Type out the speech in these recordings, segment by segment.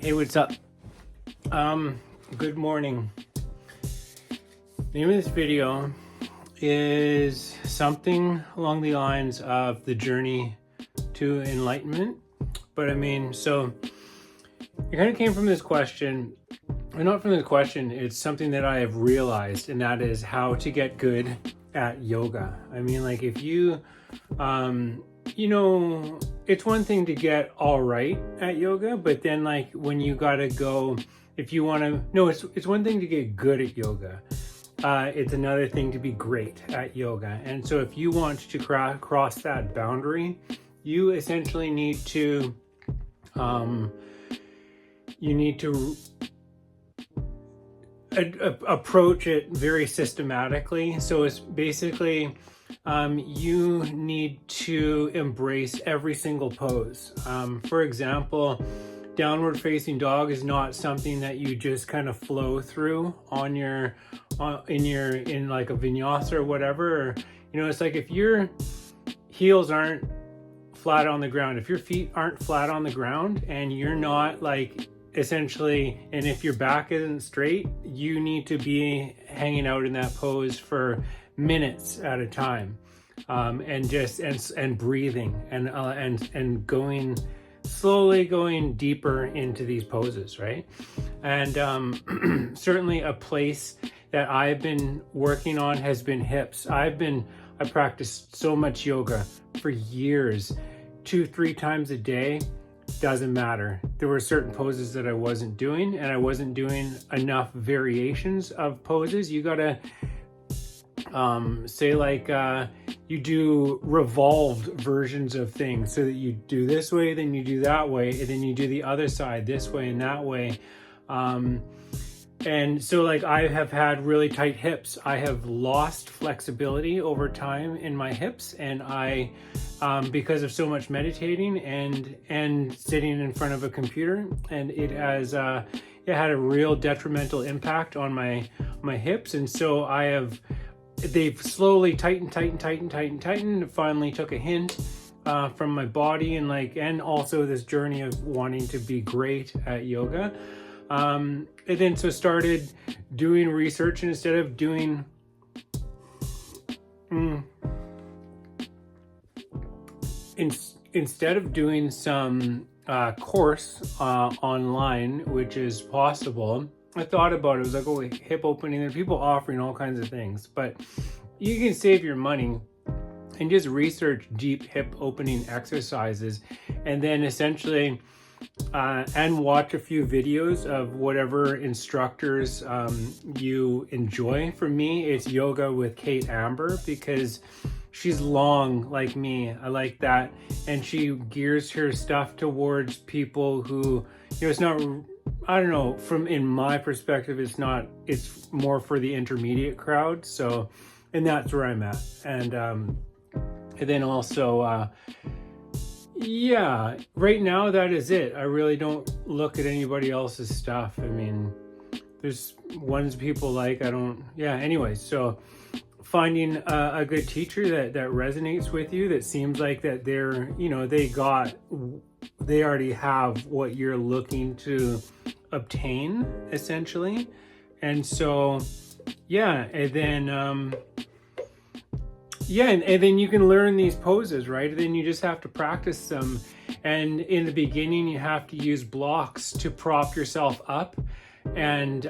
Hey, what's up? Good morning. The name of this video is something along the lines of the journey to enlightenment. But so it kind of came from this question, or not from the question, it's something that I have realized, and that is how to get good at yoga. If you, it's one thing to get all right at yoga, but then when you gotta go, if you want to, no, it's one thing to get good at yoga. It's another thing to be great at yoga. And so if you want to cross that boundary, you essentially need to, approach it very systematically. So it's basically, you need to embrace every single pose. For example, downward facing dog is not something that you just kind of flow through in like a vinyasa or whatever. Or, it's like if your heels aren't flat on the ground, if your feet aren't flat on the ground and you're not essentially, and if your back isn't straight, you need to be hanging out in that pose for minutes at a time, and breathing and going slowly, going deeper into these poses, right? And certainly a place that I've been working on has been hips. I practiced so much yoga for years, 2-3 times a day. Doesn't matter. There were certain poses that I wasn't doing, and I wasn't doing enough variations of poses. You gotta say you do revolved versions of things, so that you do this way, then you do that way, and then you do the other side this way and that way. And so I have had really tight hips. I have lost flexibility over time in my hips, and I because of so much meditating and sitting in front of a computer, and it has it had a real detrimental impact on my hips. And so they've slowly tightened. Finally took a hint from my body, and also this journey of wanting to be great at yoga. And then so started doing research, and instead of doing some course online, which is possible, I thought about it. It was like, oh, hip opening. There are people offering all kinds of things, but you can save your money and just research deep hip opening exercises, and then essentially and watch a few videos of whatever instructors you enjoy. For me, it's yoga with Kate Amber, because she's long like me. I like that. And she gears her stuff towards people who, it's not, I don't know, in my perspective, it's more for the intermediate crowd. So, and that's where I'm at. And then also, yeah, right now that is it. I really don't look at anybody else's stuff. There's ones people like, anyway, so finding a good teacher that resonates with you, that seems like that they're, they already have what you're looking to obtain, essentially. And so, and then you can learn these poses, right? And then you just have to practice them. And in the beginning, you have to use blocks to prop yourself up. And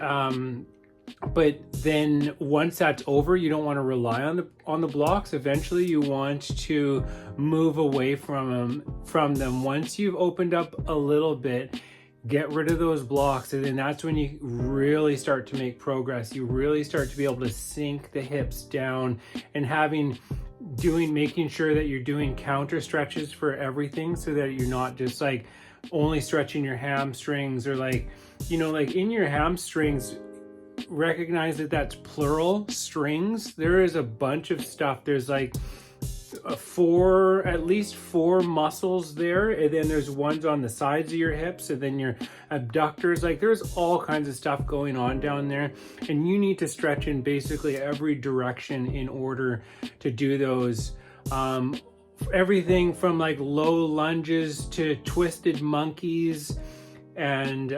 but then once that's over, you don't want to rely on the blocks. Eventually, you want to move away from them. Once you've opened up a little bit, get rid of those blocks, and then that's when you really start to make progress. You really start to be able to sink the hips down, and making sure that you're doing counter stretches for everything, so that you're not just only stretching your hamstrings, or in your hamstrings, recognize that that's plural strings. There is a bunch of stuff. There's at least four muscles there, and then there's ones on the sides of your hips, and then your abductors. There's all kinds of stuff going on down there, and you need to stretch in basically every direction in order to do those. Everything from low lunges to twisted monkeys and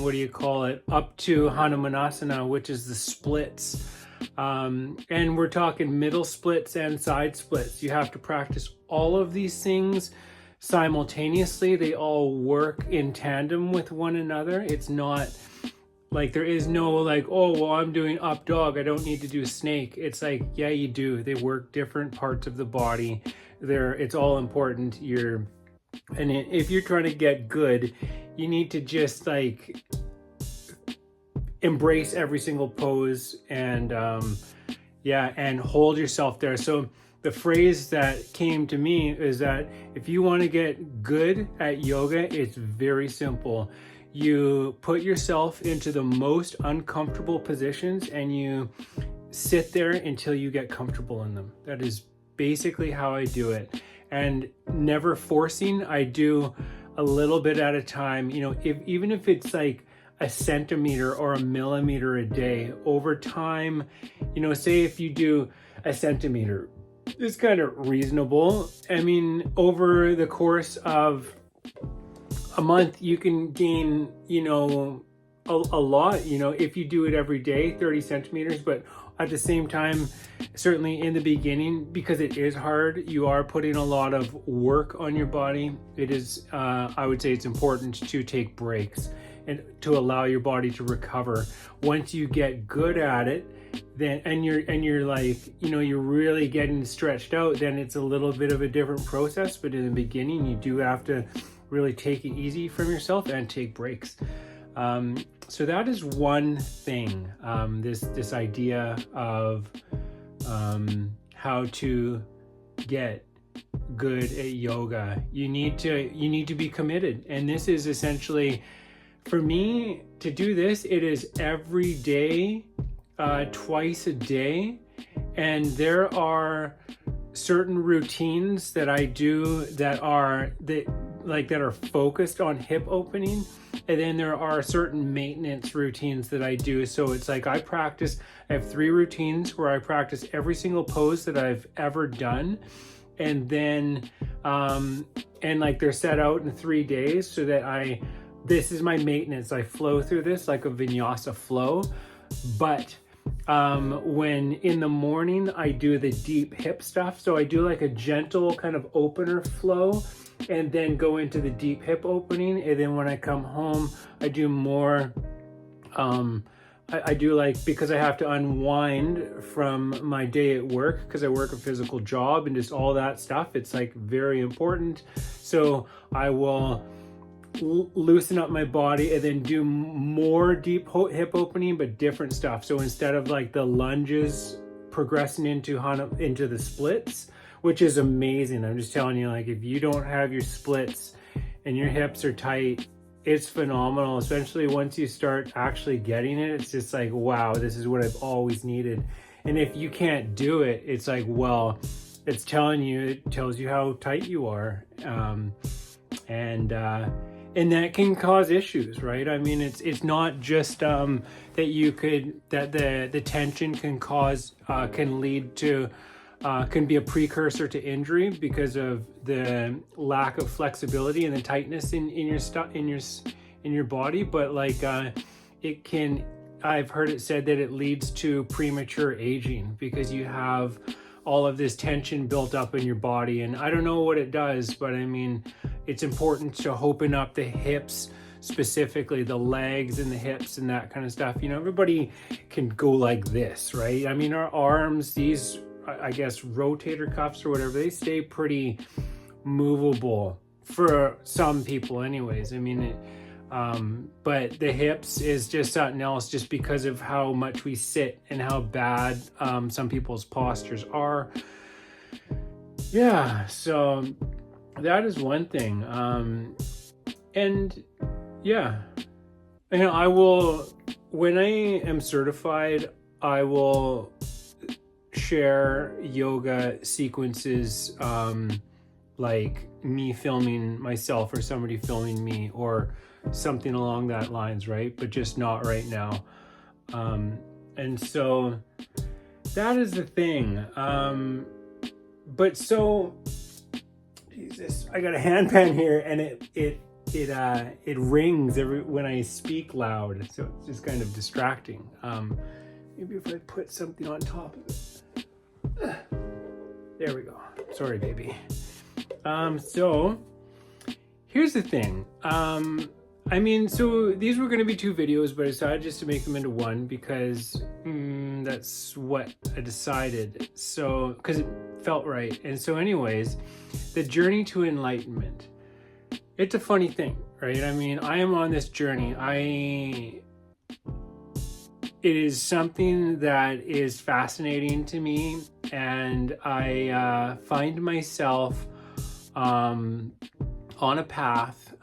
what do you call it, up to Hanumanasana, which is the splits. And we're talking middle splits and side splits. You have to practice all of these things simultaneously. They all work in tandem with one another. It's not like there is no like, oh, well, I'm doing up dog, I don't need to do snake. It's like, yeah, you do. They work different parts of the body. It's all important. And if you're trying to get good, you need to just like embrace every single pose and and hold yourself there. So the phrase that came to me is that if you want to get good at yoga, it's very simple. You put yourself into the most uncomfortable positions and you sit there until you get comfortable in them. That is basically how I do it. And never forcing. I do a little bit at a time. You know, even if it's like a centimeter or a millimeter a day, over time, you know, say if you do a centimeter, it's kind of reasonable. I mean, over the course of a month, you can gain, you know, a lot, you know, if you do it every day, 30 centimeters. But at the same time, certainly in the beginning, because it is hard, you are putting a lot of work on your body. It is, I would say it's important to take breaks and to allow your body to recover. Once you get good at it, then and you're like, you know, you're really getting stretched out, then it's a little bit of a different process. But in the beginning, you do have to really take it easy from yourself and take breaks. So that is one thing, this idea of how to get good at yoga. You need to be committed. And this is essentially, for me, to do this, it is every day, twice a day. And there are certain routines that I do that are focused on hip opening. And then there are certain maintenance routines that I do. So it's like I have 3 routines where I practice every single pose that I've ever done. And then, and like they're set out in 3 days so that this is my maintenance. I flow through this like a vinyasa flow. But when in the morning I do the deep hip stuff. So I do like a gentle kind of opener flow and then go into the deep hip opening. And then when I come home, I do more, I do like, because I have to unwind from my day at work because I work a physical job and just all that stuff. It's like very important. So I will loosen up my body and then do more deep hip opening, but different stuff. So instead of like the lunges progressing into the splits, which is amazing. I'm just telling you, like, if you don't have your splits and your hips are tight, it's phenomenal. Especially once you start actually getting it, it's just like, wow, this is what I've always needed. And if you can't do it, it's like, well, it tells you how tight you are. And that can cause issues, right? I mean, it's not just that the tension can lead to can be a precursor to injury because of the lack of flexibility and the tightness in your body. But like I've heard it said that it leads to premature aging because you have all of this tension built up in your body. And I don't know what it does, but I mean, it's important to open up the hips, specifically the legs and the hips and that kind of stuff. You know, everybody can go like this, right? I mean, our arms, these, I guess, rotator cuffs or whatever, they stay pretty movable for some people anyways. I mean, but the hips is just something else just because of how much we sit and how bad some people's postures are. Yeah, so that is one thing. And yeah, you know, I will, when I am certified, I will share yoga sequences, like me filming myself or somebody filming me or something along that lines, right? But just not right now. And so that is the thing. But so, Jesus, I got a handpan here and it rings when I speak loud, so it's just kind of distracting. Maybe if I put something on top of it. There we go. Sorry, baby. So here's the thing. So these were going to be 2 videos, but I decided just to make them into one because that's what I decided. So, because it felt right. And so anyways, the journey to enlightenment. It's a funny thing, right? I mean, I am on this journey. It is something that is fascinating to me, and I find myself on a path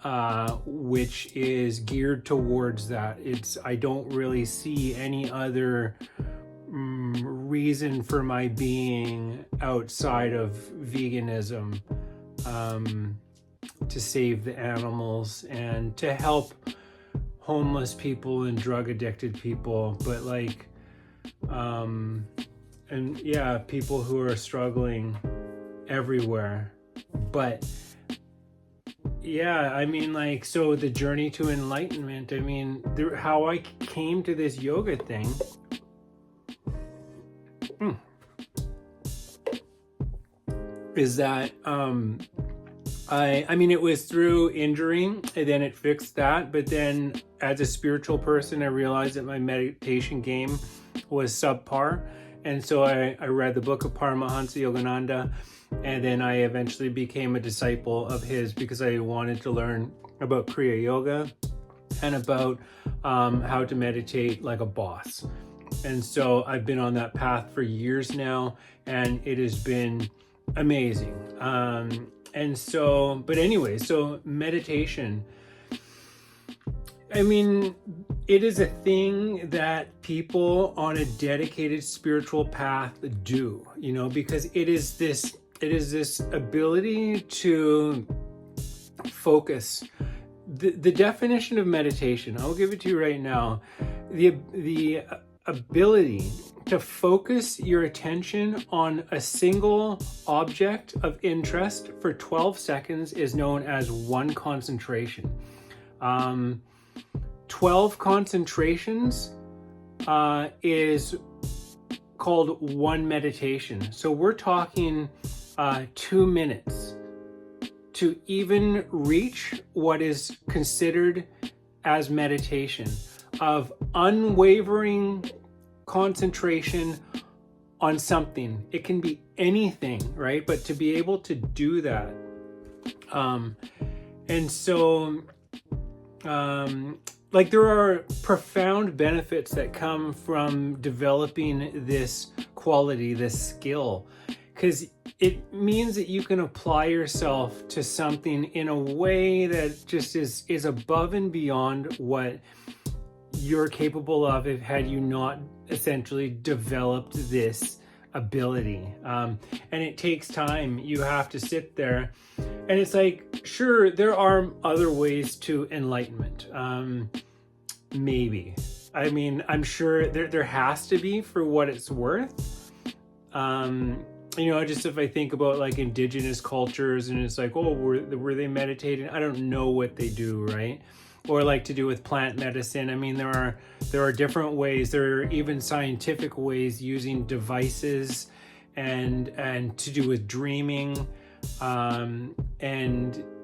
which is geared towards that. I don't really see any other reason for my being outside of veganism, to save the animals and to help homeless people and drug addicted people, but people who are struggling everywhere. But yeah, I mean, so the journey to enlightenment, I mean, how I came to this yoga thing is that I mean, it was through injury, and then it fixed that. But then as a spiritual person, I realized that my meditation game was subpar. And so I read the book of Paramahansa Yogananda, and then I eventually became a disciple of his because I wanted to learn about Kriya Yoga and about how to meditate like a boss. And so I've been on that path for years now, and it has been amazing. So meditation, I mean, it is a thing that people on a dedicated spiritual path do, because it is this ability to focus. The definition of meditation, I'll give it to you right now. The ability to focus your attention on a single object of interest for 12 seconds is known as one concentration. 12 concentrations is called one meditation. So we're talking 2 minutes to even reach what is considered as meditation, of unwavering concentration on something. It can be anything, right? But to be able to do that. There are profound benefits that come from developing this quality, this skill, because it means that you can apply yourself to something in a way that just is above and beyond what you're capable of had you not essentially developed this ability. And it takes time. You have to sit there, and it's like, sure, there are other ways to enlightenment. Maybe. I mean, I'm sure there has to be, for what it's worth. Just if I think about like indigenous cultures, and it's like, oh, were they meditating? I don't know what they do, right? Or like to do with plant medicine. I mean, there are different ways. There are even scientific ways using devices and to do with dreaming, and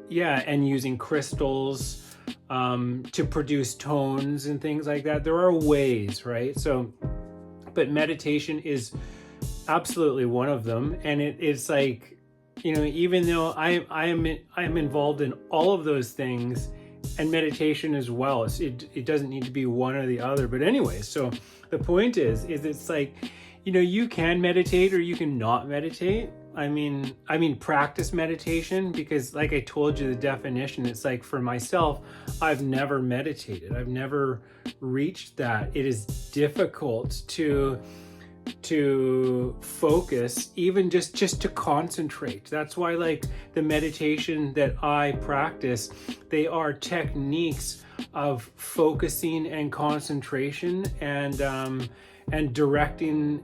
using crystals to produce tones and things like that. There are ways, right? So, but meditation is absolutely one of them, and it's like, even though I'm involved in all of those things, and meditation as well. It doesn't need to be one or the other. But anyway, so the point is it's like, you can meditate or you can not meditate. I mean, practice meditation, because like I told you, the definition, it's like, for myself, I've never meditated. I've never reached that. It is difficult to focus, even just to concentrate. That's why, like, the meditation that I practice, they are techniques of focusing and concentration, and directing,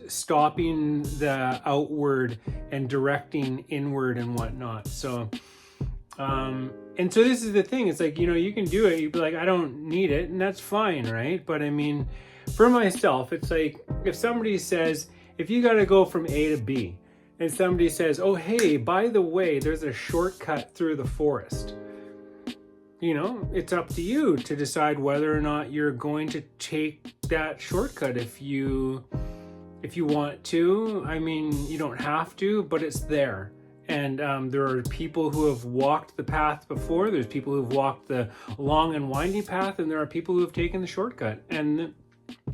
stopping the outward and directing inward and whatnot. So and so this is the thing. It's like, you can do it. You'd be like, I don't need it. And that's fine, right? But I mean, for myself, it's like if somebody says, if you got to go from A to B, and somebody says, oh, hey, by the way, there's a shortcut through the forest. It's up to you to decide whether or not you're going to take that shortcut if you want to. I mean, you don't have to, but it's there. And there are people who have walked the path before. There's people who've walked the long and winding path, and there are people who have taken the shortcut. And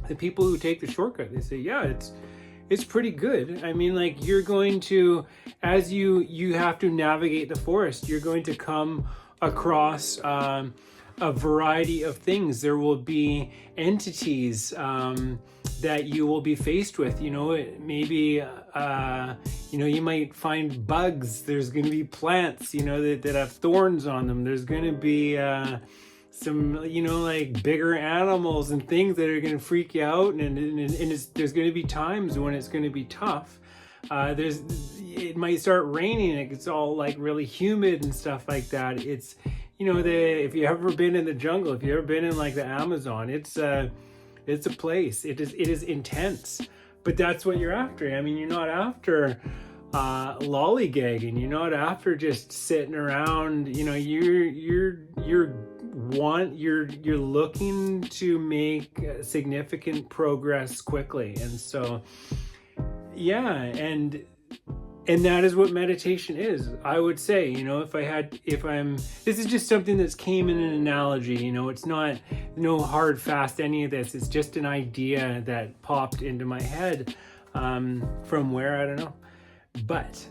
the people who take the shortcut, they say, yeah, it's pretty good. I mean, like, you're going to, as you have to navigate the forest, you're going to come across a variety of things. There will be entities that you will be faced with. Maybe you might find bugs. There's going to be plants, that have thorns on them. There's going to be some, like bigger animals and things that are going to freak you out. And there's going to be times when it's going to be tough. It might start raining. It gets all like really humid and stuff like that. It's, if you've ever been in the jungle, if you've ever been in like the Amazon, it's a place. It is intense, but that's what you're after. I mean, you're not after lollygagging. You're not after just sitting around. You're looking to make significant progress quickly. And so, yeah, and that is what meditation is. I would say, this is just something that's came in an analogy. It's not no hard fast any of this. It's just an idea that popped into my head from where, I don't know. But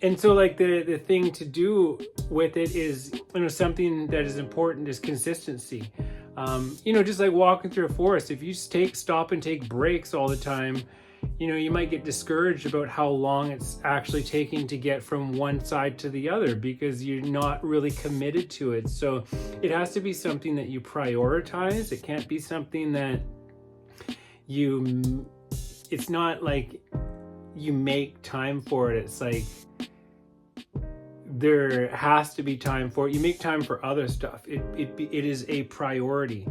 and so like the thing to do with it is, something that is important is consistency. Just like walking through a forest, if you stop and take breaks all the time, you might get discouraged about how long it's actually taking to get from one side to the other because you're not really committed to it. So it has to be something that you prioritize. It can't be something that it's not like you make time for it. It's like there has to be time for it. You make time for other stuff. It is a priority.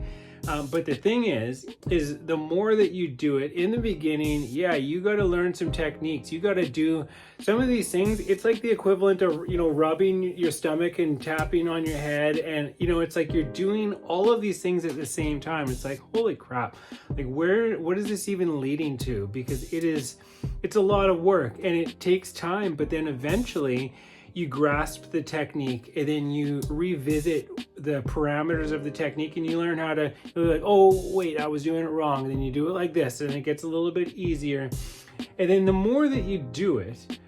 But the thing is the more that you do it in the beginning, you got to learn some techniques. You got to do some of these things. It's like the equivalent of, rubbing your stomach and tapping on your head. And, it's like you're doing all of these things at the same time. It's like, holy crap. Like, what is this even leading to? Because it's a lot of work and it takes time, but then eventually you grasp the technique and then you revisit the parameters of the technique and you learn how to, you're like, oh, wait, I was doing it wrong. And then you do it like this and it gets a little bit easier. And then the more that you do it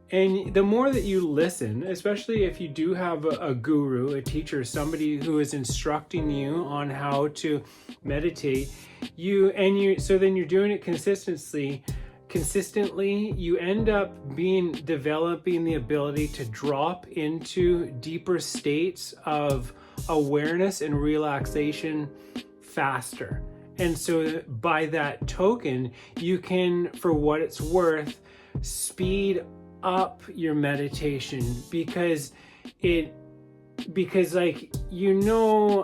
and the more that you listen, especially if you do have a guru, a teacher, somebody who is instructing you on how to meditate, so then you're doing it consistently, you end up developing the ability to drop into deeper states of awareness and relaxation faster. And so by that token, you can, for what it's worth, speed up your meditation because like,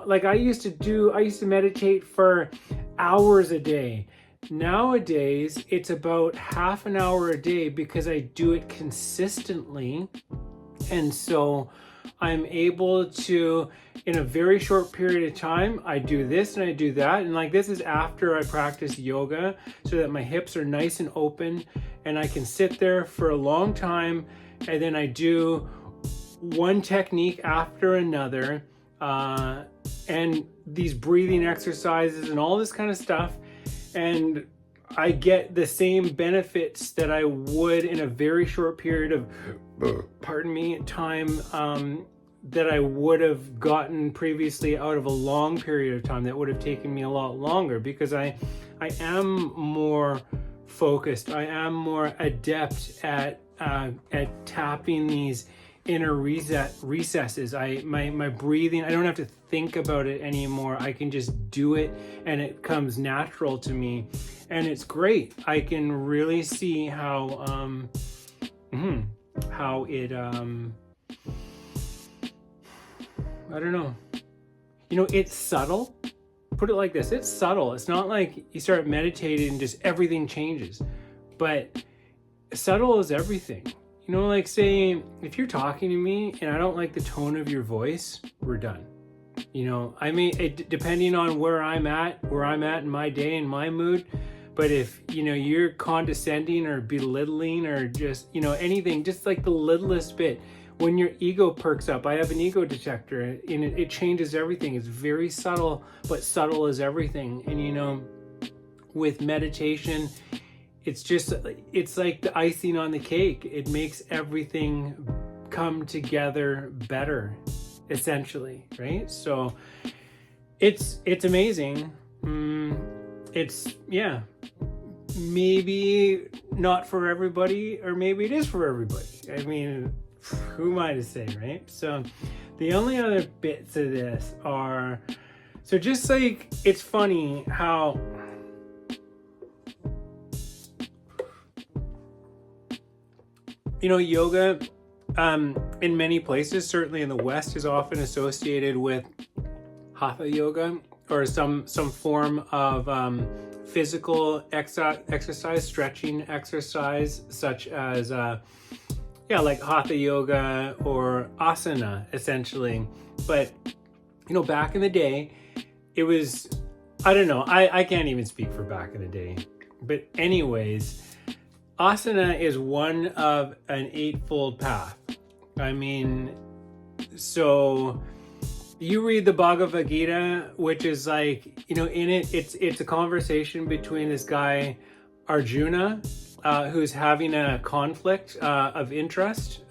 like I used to meditate for hours a day. Nowadays, it's about half an hour a day because I do it consistently. And so I'm able to, in a very short period of time, I do this and I do that. And like, this is after I practice yoga so that my hips are nice and open and I can sit there for a long time. And then I do one technique after another, and these breathing exercises and all this kind of stuff. And I get the same benefits that I would in a very short period of, time, that I would have gotten previously out of a long period of time that would have taken me a lot longer because I am more focused. I am more adept at tapping these inner recesses. My breathing, I don't have to think about it anymore. I can just do it and it comes natural to me and it's great. I can really see how it I don't know. You know, it's subtle. Put it like this, it's subtle. It's not like you start meditating and just everything changes. But subtle is everything. You know, like saying, if you're talking to me and I don't like the tone of your voice, we're done. You know, I mean, depending on where I'm at in my day and my mood. But if, you know, you're condescending or belittling or just, you know, anything, just like the littlest bit, when your ego perks up, I have an ego detector and it changes everything. It's very subtle, but subtle is everything. And, you know, with meditation, it's like the icing on the cake. It makes everything come together better, essentially, right? So it's amazing. Yeah, maybe not for everybody, or maybe it is for everybody. I mean, who am I to say, right? So the only other bits of this are, so just like, it's funny how yoga in many places, certainly in the West, is often associated with hatha yoga or some form of physical exercise, stretching exercise, such as like hatha yoga or asana, essentially. But back in the day, it was, I don't know, I can't even speak for back in the day, but anyways, asana is one of an eightfold path. I mean, so you read the Bhagavad Gita, which is like, in it, it's a conversation between this guy, Arjuna, who's having a conflict of interest.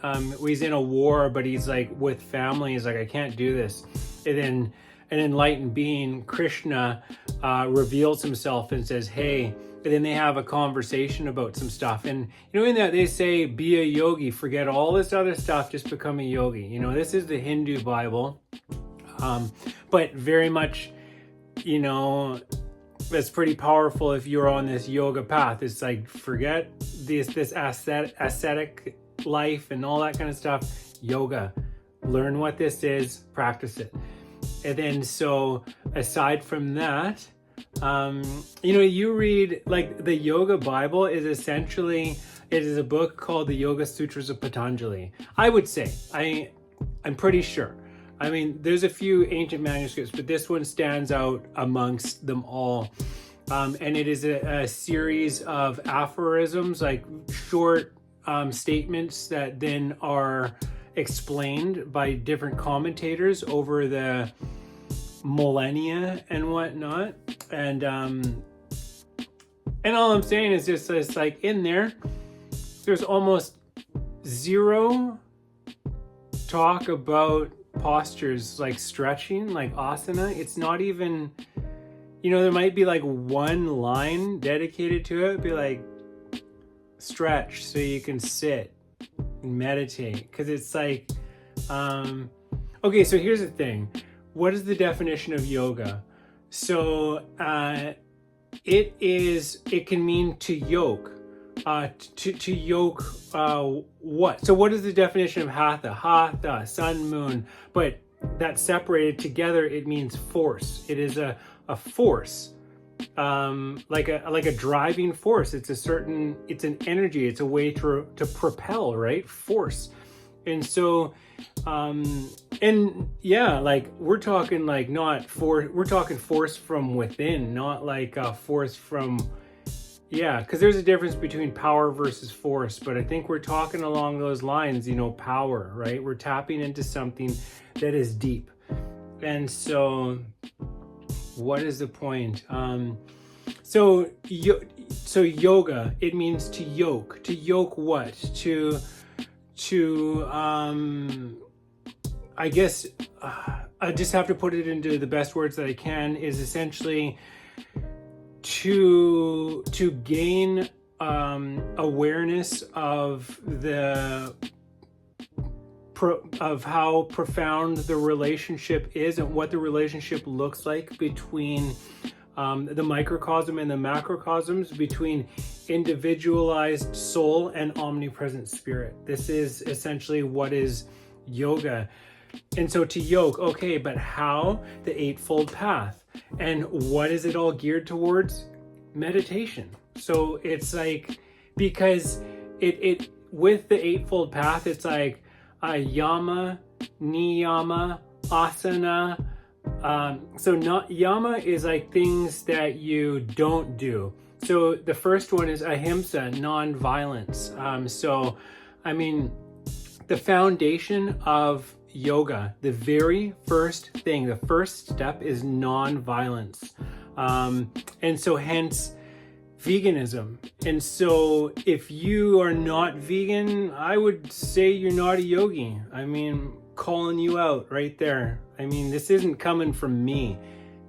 He's in a war, but he's like with family. He's like, I can't do this. And then an enlightened being, Krishna, reveals himself and says, hey. And then they have a conversation about some stuff. And, in that they say, be a yogi, forget all this other stuff, just become a yogi. This is the Hindu Bible. But very much, that's pretty powerful if you're on this yoga path. It's like, forget this ascetic life and all that kind of stuff. Yoga. Learn what this is, practice it. And then, so aside from that, you read, like, the Yoga Bible is essentially, it is a book called the Yoga Sutras of Patanjali. I would say, I'm pretty sure. I mean, there's a few ancient manuscripts, but this one stands out amongst them all. And it is a series of aphorisms, like short statements that then are explained by different commentators over the millennia and whatnot. And all I'm saying is just, it's like, in there's almost zero talk about postures like stretching, like asana. It's not even, there might be like one line dedicated to it, be like, stretch so you can sit and meditate. Because it's like, okay, so here's the thing. What is the definition of yoga? So it can mean to yoke. To yoke what? So what is the definition of hatha? Hatha, sun, moon. But that's separated together, it means force. It is a force. Like a driving force. It's an energy, it's a way to propel, right? Force. And so and yeah, like, we're talking like we're talking force from within, not like a force from, because there's a difference between power versus force, but I think we're talking along those lines, power, right? We're tapping into something that is deep. And so what is the point? So yoga, it means to yoke. To yoke what? To I guess I just have to put it into the best words that I can, is essentially to gain awareness of of how profound the relationship is and what the relationship looks like between the microcosm and the macrocosms, between individualized soul and omnipresent spirit. This is essentially what is yoga. And so to yoke, okay, but how? The Eightfold Path. And what is it all geared towards? Meditation. So it's like, because it with the Eightfold Path, it's like yama, niyama, asana. So not yama is like things that you don't do. So the first one is ahimsa, non-violence. So I mean, the foundation of yoga, the very first thing, the first step is non-violence. And so hence veganism. And so if you are not vegan, I would say you're not a yogi. I mean, calling you out right there. I mean, this isn't coming from me.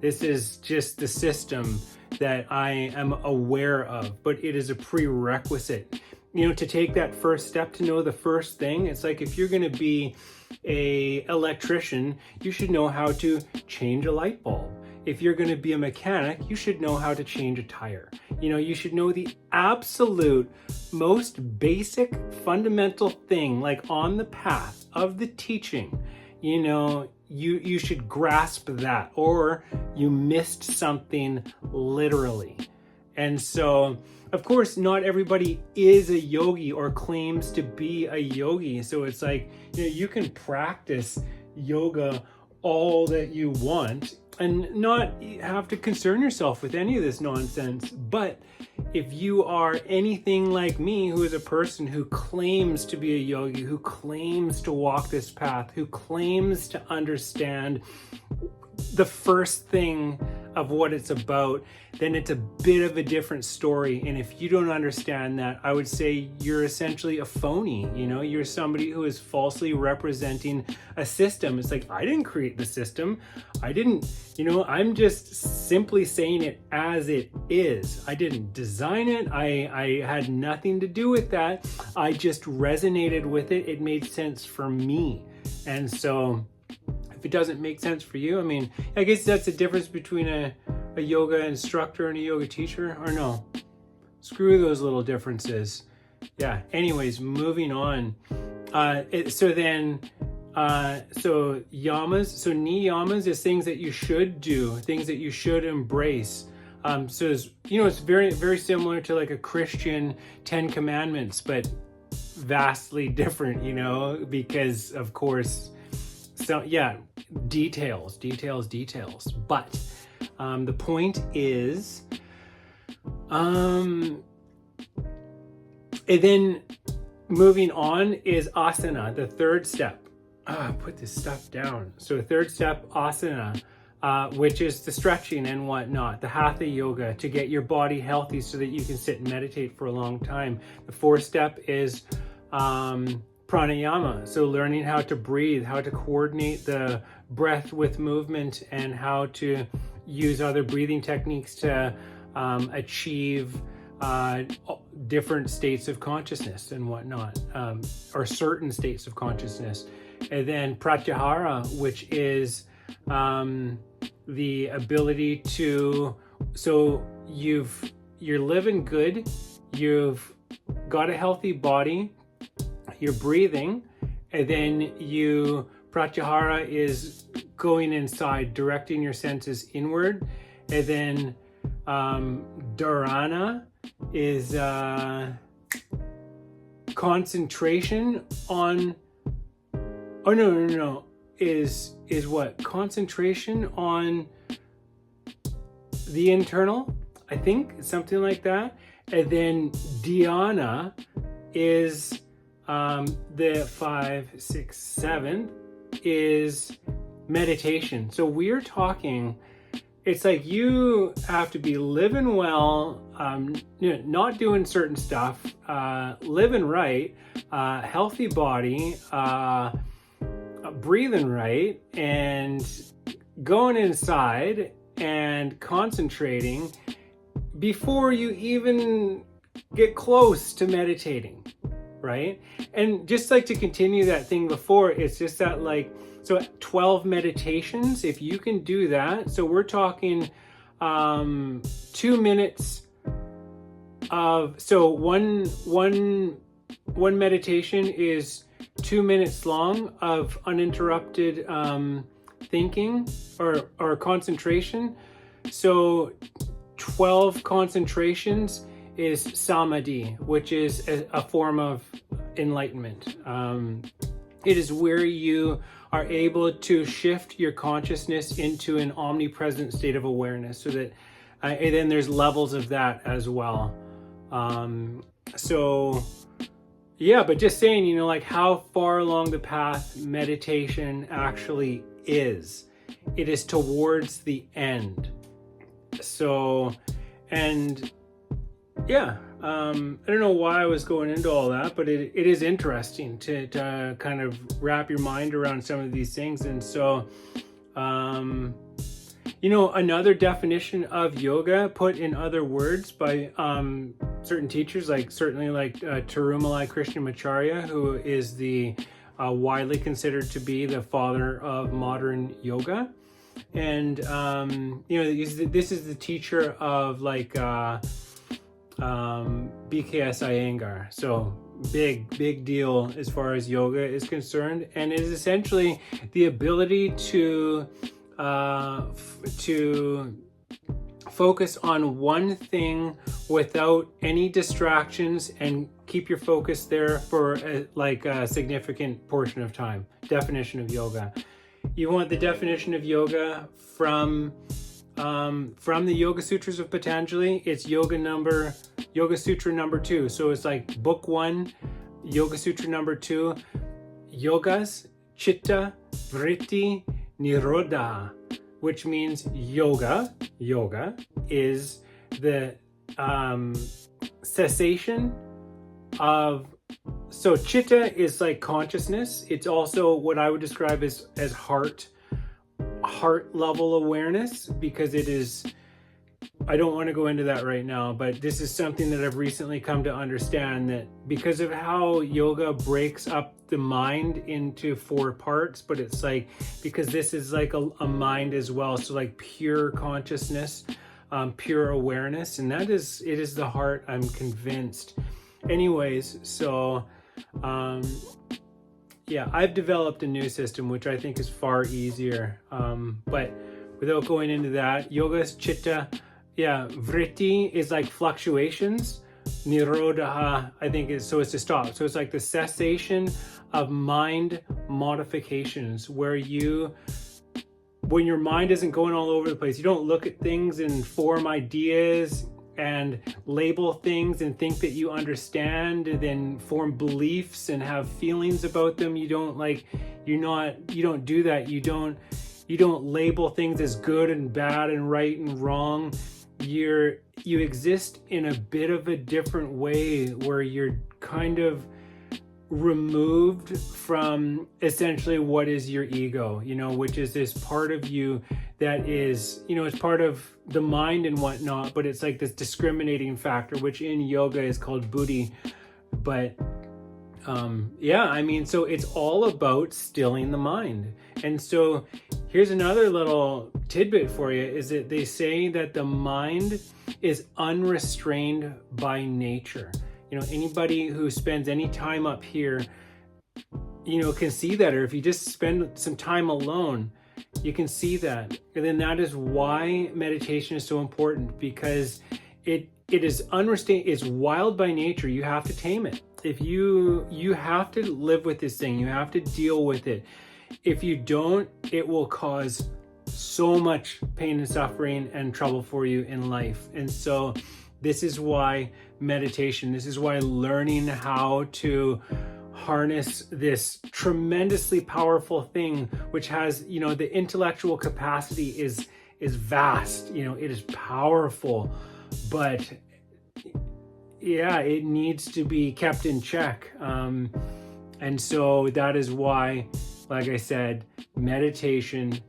This is just the system that I am aware of, but it is a prerequisite. You know, to take that first step, to know the first thing. It's like, if you're going to be a electrician, you should know how to change a light bulb. If you're going to be a mechanic, you should know how to change a tire. You know, you should know the absolute most basic fundamental thing, like on the path of the teaching. You know, you should grasp that, or you missed something literally. And so, of course, not everybody is a yogi or claims to be a yogi. So it's like, you know, you can practice yoga all that you want and not have to concern yourself with any of this nonsense. But if you are anything like me, who is a person who claims to be a yogi, who claims to walk this path, who claims to understand the first thing of what it's about, then it's a bit of a different story. And if you don't understand that, I would say you're essentially a phony. You know, you're somebody who is falsely representing a system. It's like, I didn't create the system. I didn't, you know, I'm just simply saying it as it is. I didn't design it. I had nothing to do with that. I just resonated with it. It made sense for me. And so if it doesn't make sense for you, I mean, I guess that's the difference between a yoga instructor and a yoga teacher, or no? Screw those little differences. Yeah, anyways, moving on. So yamas, so niyamas is things that you should do, things that you should embrace. So it's, you know, it's very, very similar to like a Christian 10 Commandments, but vastly different, you know, because of course, so yeah, details. But the point is, and then moving on is asana, the third step. Put this stuff down. So third step, asana, which is the stretching and whatnot, the hatha yoga, to get your body healthy so that you can sit and meditate for a long time. The fourth step is pranayama, so learning how to breathe, how to coordinate the breath with movement, and how to use other breathing techniques to achieve different states of consciousness and whatnot, or certain states of consciousness. And then pratyahara, which is the ability to, so you're living good, you've got a healthy body, you're breathing, and then pratyahara is going inside, directing your senses inward. And then dharana is concentration on, oh no, is what? Concentration on the internal, I think, something like that. And then dhyana is the 5, 6, 7 is meditation. So we're talking, it's like you have to be living well, you know, not doing certain stuff, living right, healthy body, breathing right, and going inside and concentrating before you even get close to meditating, right? And just like to continue that thing before, it's just that, like, so 12 meditations, if you can do that. So we're talking 2 minutes of, so one meditation is 2 minutes long of uninterrupted thinking or concentration. So 12 concentrations is samadhi, which is a form of enlightenment. It is where you are able to shift your consciousness into an omnipresent state of awareness, so that and then there's levels of that as well. So yeah, but just saying, you know, like how far along the path meditation actually is. It is towards the end. So, and yeah, I don't know why I was going into all that, but it is interesting to kind of wrap your mind around some of these things. And so, you know, another definition of yoga put in other words by certain teachers, like certainly like Tirumalai Krishnamacharya, who is the widely considered to be the father of modern yoga. And, you know, this is the teacher of like BKS Iyengar. So big deal as far as yoga is concerned. And it is essentially the ability to focus on one thing without any distractions and keep your focus there for a significant portion of time. Definition of yoga. You want the definition of yoga from the Yoga Sutras of Patanjali. It's Yoga Sutra number 2. So it's like book 1, Yoga Sutra number 2, yogas, chitta, vritti, nirodha, which means yoga is the cessation of, so chitta is like consciousness. It's also what I would describe as heart level awareness, because it is, I don't want to go into that right now, but this is something that I've recently come to understand, that because of how yoga breaks up the mind into 4 parts, but it's like, because this is like a mind as well. So like pure consciousness, pure awareness, and it is the heart, I'm convinced. Anyways, so, yeah, I've developed a new system, which I think is far easier. But without going into that, yoga's chitta, yeah, vritti is like fluctuations. Nirodha, I think is, so it's to stop. So it's like the cessation of mind modifications, where when your mind isn't going all over the place, you don't look at things and form ideas and label things and think that you understand, and then form beliefs and have feelings about them. You don't do that. You don't label things as good and bad and right and wrong. You exist in a bit of a different way, where you're kind of removed from essentially what is your ego, you know, which is this part of you that is, you know, it's part of the mind and whatnot, but it's like this discriminating factor, which in yoga is called buddhi. But yeah, I mean, so it's all about stilling the mind. And so here's another little tidbit for you, is that they say that the mind is unrestrained by nature. You know, anybody who spends any time up here, you know, can see that. Or if you just spend some time alone, you can see that. And then that is why meditation is so important, because it is unrestrained. It's wild by nature. You have to tame it. If you have to live with this thing, you have to deal with it. If you don't, it will cause so much pain and suffering and trouble for you in life. And so this is why meditation, this is why learning how to harness this tremendously powerful thing, which has, you know, the intellectual capacity is vast, you know, it is powerful, but yeah, it needs to be kept in check. And so that is why, like I said, meditation.